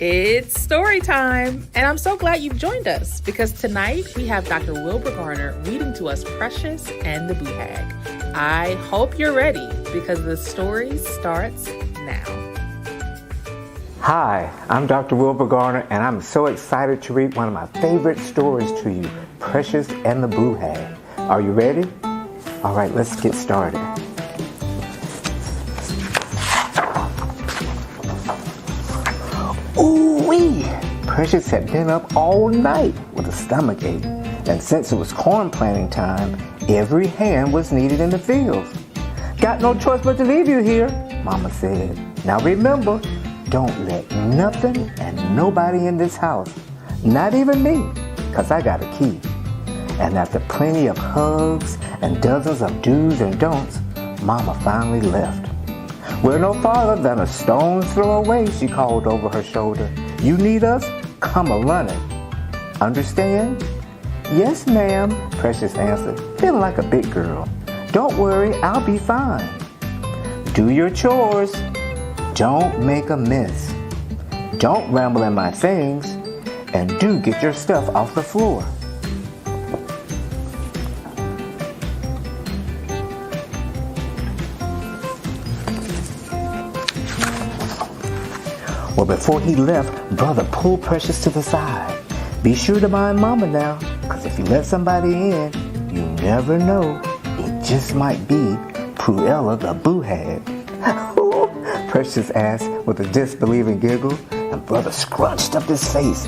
It's story time, and I'm so glad you've joined us because tonight we have Dr. Wilbur Garner reading to us Precious and the Boo Hag. I hope you're ready because the story starts now. Hi, I'm Dr. Wilbur Garner, and I'm so excited to read one of my favorite stories to you, Precious and the Boo Hag. Are you ready? All right, let's get started. Ooh-wee! Precious had been up all night with a stomach ache, and since it was corn planting time, every hand was needed in the fields. Got no choice but to leave you here, Mama said. Now remember, don't let nothing and nobody in this house, not even me, because I got a key. And after plenty of hugs and dozens of do's and don'ts, Mama finally left. We're no farther than a stone's throw away, she called over her shoulder. You need us? Come a-running. Understand? Yes, ma'am, Precious answered, feeling like a big girl. Don't worry, I'll be fine. Do your chores. Don't make a mess. Don't ramble in my things. And do get your stuff off the floor. Well, before he left, Brother pulled Precious to the side. Be sure to mind Mama now, because if you let somebody in, you never know. It just might be Murriel the Boo Hag. Precious asked with a disbelieving giggle, and Brother scrunched up his face.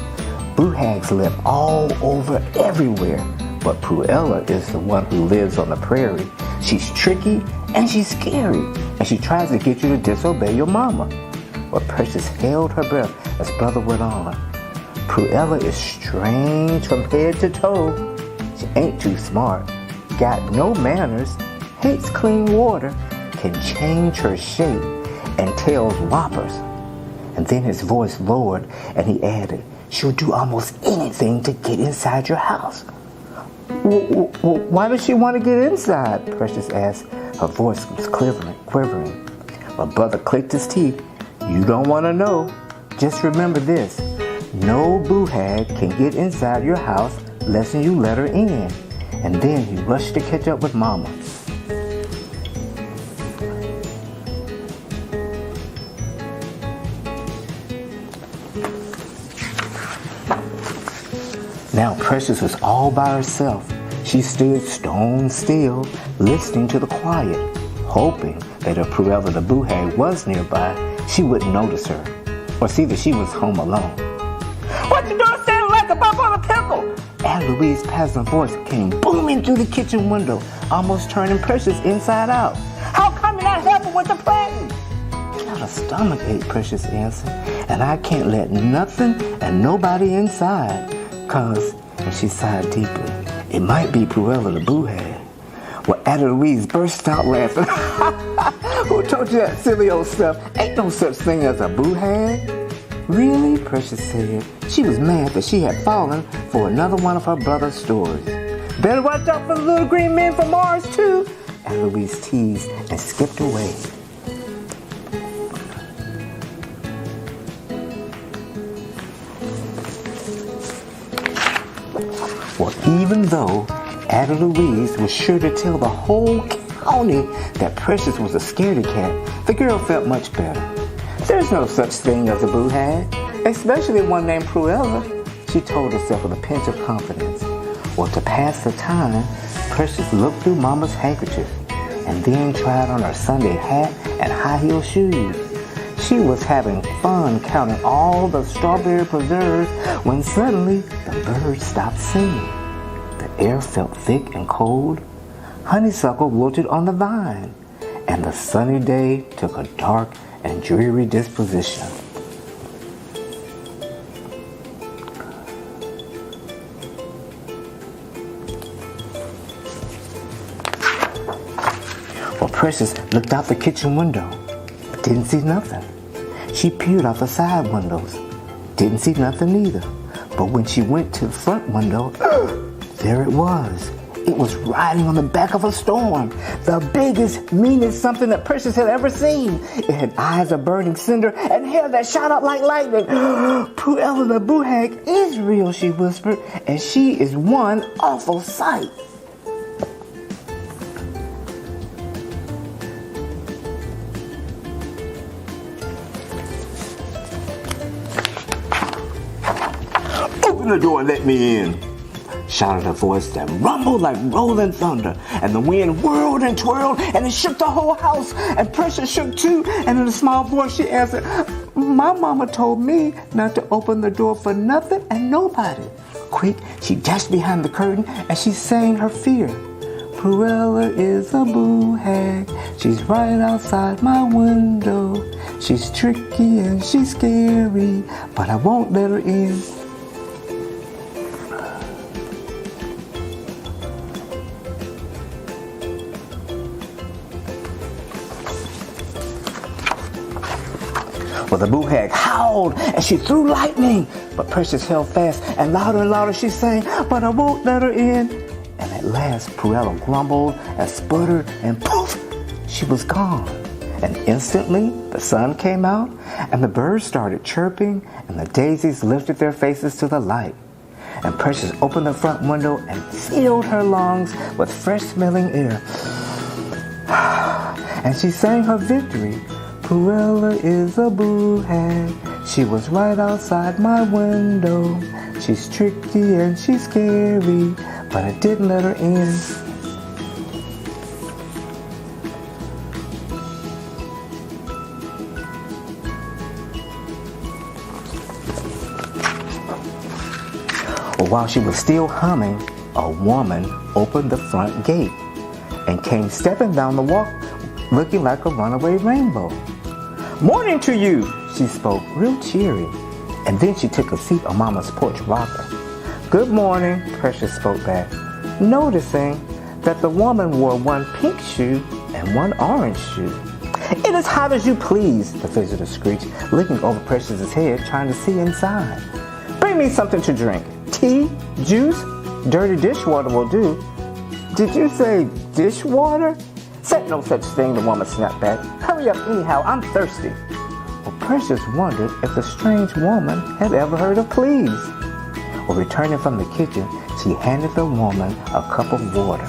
Boo Hags live all over everywhere, but Murriel is the one who lives on the prairie. She's tricky and she's scary, and she tries to get you to disobey your mama. But Precious held her breath as Brother went on. Murriel is strange from head to toe. She ain't too smart, got no manners, hates clean water, can change her shape, and tells whoppers. And then his voice lowered and he added, she'll do almost anything to get inside your house. Why does she want to get inside? Precious asked. Her voice was quivering. But Brother clicked his teeth. You don't want to know. Just remember this. No Boo Hag can get inside your house unless you let her in. And then he rushed to catch up with Mama. Now Precious was all by herself. She stood stone still, listening to the quiet, hoping that if Murriel the Boo Hag was nearby, she wouldn't notice her, or see that she was home alone. What you doing standing like a bump on a pickle? Aunt Louise's passionate voice came booming through the kitchen window, almost turning Precious inside out. How come you're not helping with the planting? Got a stomach ache, Precious answered, and I can't let nothing and nobody inside, 'cause, and she sighed deeply, it might be Murriel the Boo Hag. Well, Aunt Louise burst out laughing. Who told you that silly old stuff? Ain't no such thing as a Boo Hag. Really? Precious said. She was mad that she had fallen for another one of her brother's stories. Better watch out for the little green men from Mars, too. Aunt Louise teased and skipped away. Well, even though Aunt Louise was sure to tell the whole county that Precious was a scaredy cat, the girl felt much better. There's no such thing as a Boo Hag, especially one named Murriel, she told herself with a pinch of confidence. Well, to pass the time, Precious looked through Mama's handkerchief and then tried on her Sunday hat and high-heel shoes. She was having fun counting all the strawberry preserves when suddenly the birds stopped singing. The air felt thick and cold. Honeysuckle wilted on the vine, and the sunny day took a dark and dreary disposition. Well, Precious looked out the kitchen window, but didn't see nothing. She peered out the side windows, didn't see nothing either. But when she went to the front window, there it was. It was riding on the back of a storm, the biggest, meanest something that Precious had ever seen. It had eyes of burning cinder and hair that shot up like lightning. Murriel the boo hag is real, she whispered, and she is one awful sight. Open the door and let me in, shouted a voice that rumbled like rolling thunder, and the wind whirled and twirled, and it shook the whole house, and Precious shook too, and in a small voice she answered, my mama told me not to open the door for nothing and nobody. Quick, she dashed behind the curtain, and she sang her fear. Murriel is a boo hag, she's right outside my window. She's tricky and she's scary, but I won't let her in. Well, the boo hag howled and she threw lightning, but Precious held fast, and louder she sang, but I won't let her in. And at last, Murriel grumbled and sputtered, and poof, she was gone. And instantly, the sun came out, and the birds started chirping, and the daisies lifted their faces to the light. And Precious opened the front window and filled her lungs with fresh-smelling air. And she sang her victory. Murriel is a boo hag, she was right outside my window. She's tricky and she's scary, but I didn't let her in. Well, while she was still humming, a woman opened the front gate and came stepping down the walk looking like a runaway rainbow. Morning to you, she spoke, real cheery. And then she took a seat on Mama's porch rocker. Good morning, Precious spoke back, noticing that the woman wore one pink shoe and one orange shoe. It is hot as you please, the visitor screeched, looking over Precious's head, trying to see inside. Bring me something to drink. Tea, juice, dirty dishwater will do. Did you say dishwater? Said no such thing, the woman snapped back. Hurry up anyhow, I'm thirsty. Well, Precious wondered if the strange woman had ever heard of please. Well, returning from the kitchen, she handed the woman a cup of water.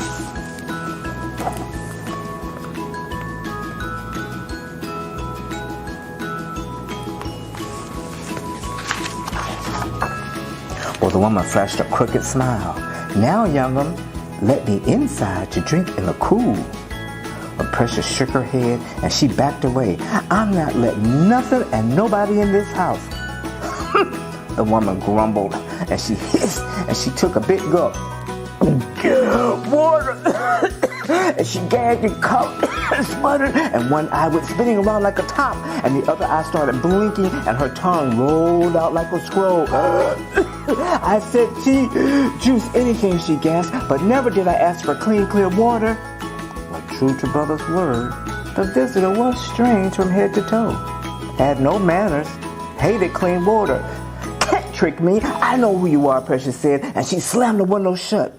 Well, the woman flashed a crooked smile. Now, young'un, let me inside to drink in the cool. But Precious shook her head and she backed away. I'm not letting nothing and nobody in this house. The woman grumbled and she hissed and she took a big gulp. Water! And she gagged and coughed and sputtered, and one eye went spinning around like a top, and the other eye started blinking, and her tongue rolled out like a scroll. I said tea, juice, anything, she gasped, but never did I ask for clean, clear water. Well, true to brother's word, the visitor was strange from head to toe. Had no manners, hated clean water. Can't trick me, I know who you are, Precious said, and she slammed the window shut.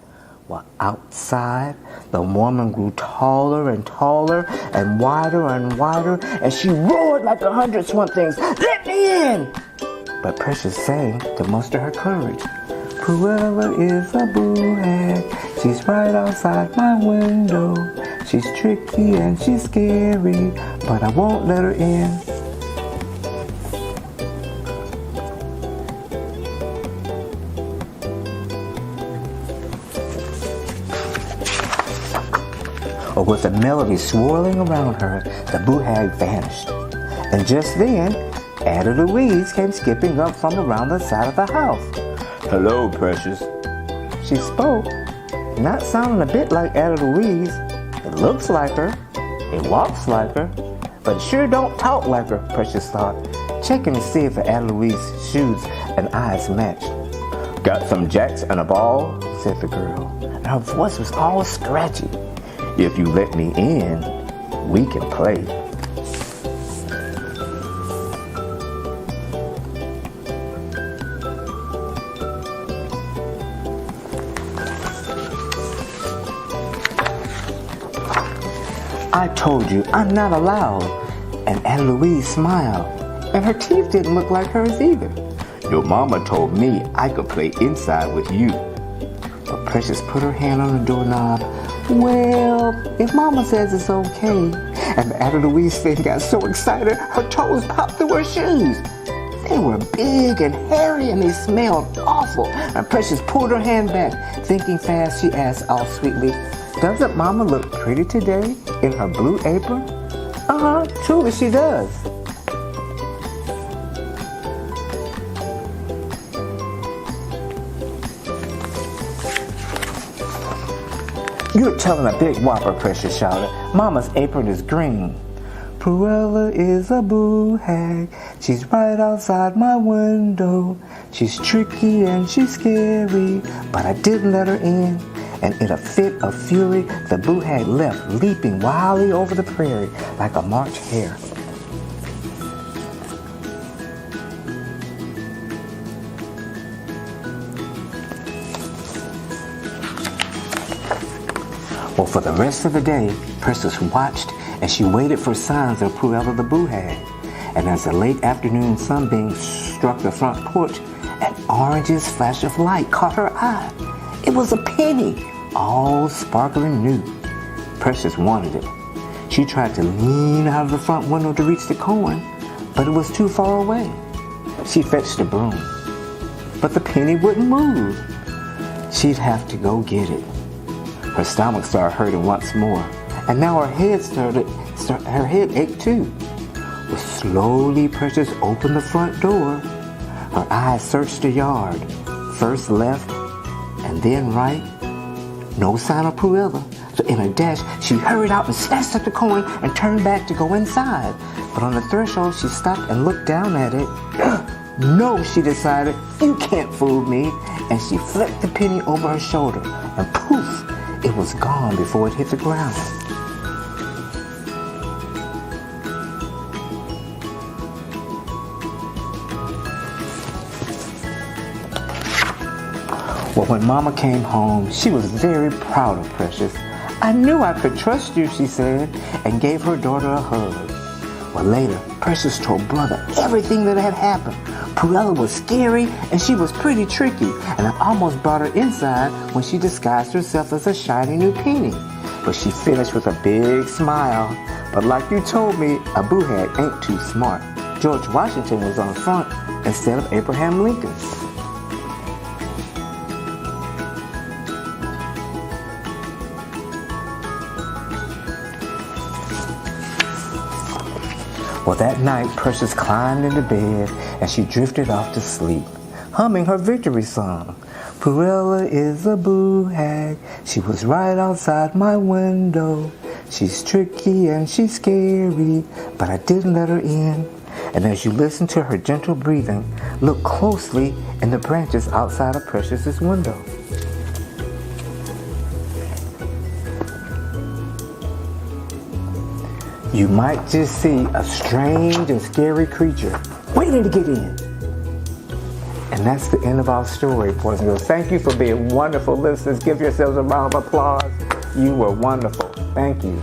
Well, outside, the woman grew taller and taller and wider, and she roared like 100 swamp things. Let me in! But Precious sang to muster her courage. Murriel is a boo hag, she's right outside my window. She's tricky and she's scary, but I won't let her in. Or with the melody swirling around her, the boo hag vanished. And just then, Ada Louise came skipping up from around the side of the house. Hello, Precious. She spoke, not sounding a bit like Ada Louise. It looks like her, it walks like her, but it sure don't talk like her, Precious thought, checking to see if Ada Louise's shoes and eyes matched. Got some jacks and a ball, said the girl, and her voice was all scratchy. If you let me in, we can play. I told you I'm not allowed. And Aunt Louise smiled, and her teeth didn't look like hers either. Your mama told me I could play inside with you. But Precious put her hand on the doorknob. Well, if Mama says it's okay. And Aunt Louise's face got so excited, her toes popped through her shoes. They were big and hairy and they smelled awful. And Precious pulled her hand back. Thinking fast, she asked all sweetly, doesn't Mama look pretty today in her blue apron? Truly she does. You're telling a big whopper, Precious shouted. Mama's apron is green. Murriel is a boo hag. She's right outside my window. She's tricky and she's scary, but I didn't let her in. And in a fit of fury, the boo hag left, leaping wildly over the prairie like a March hare. Well, for the rest of the day, Precious watched as she waited for signs of Murriel the boo hag. And as the late afternoon sunbeam struck the front porch, an orangish flash of light caught her eye. It was a penny, all sparkling new. Precious wanted it. She tried to lean out of the front window to reach the coin, but it was too far away. She fetched a broom, but the penny wouldn't move. She'd have to go get it. Her stomach started hurting once more, and now her head ached too. Well, slowly Precious opened the front door. Her eyes searched the yard, first left and then right. No sign of Murriel. So in a dash, she hurried out and snatched up the coin and turned back to go inside. But on the threshold, she stopped and looked down at it. No, she decided, you can't fool me. And she flipped the penny over her shoulder, and poof, it was gone before it hit the ground. Well, when Mama came home, she was very proud of Precious. I knew I could trust you, she said, and gave her daughter a hug. Well, later, Precious told Brother everything that had happened. Murriel was scary and she was pretty tricky, and I almost brought her inside when she disguised herself as a shiny new penny. But she finished with a big smile. But like you told me, a boo hag ain't too smart. George Washington was on front instead of Abraham Lincoln. Well, that night, Precious climbed into bed and she drifted off to sleep, humming her victory song. Murriel is a boo hag. She was right outside my window. She's tricky and she's scary, but I didn't let her in. And as you listen to her gentle breathing, look closely in the branches outside of Precious's window. You might just see a strange and scary creature waiting to get in. And that's the end of our story, boys and girls. Thank you for being wonderful listeners. Give yourselves a round of applause. You were wonderful. Thank you.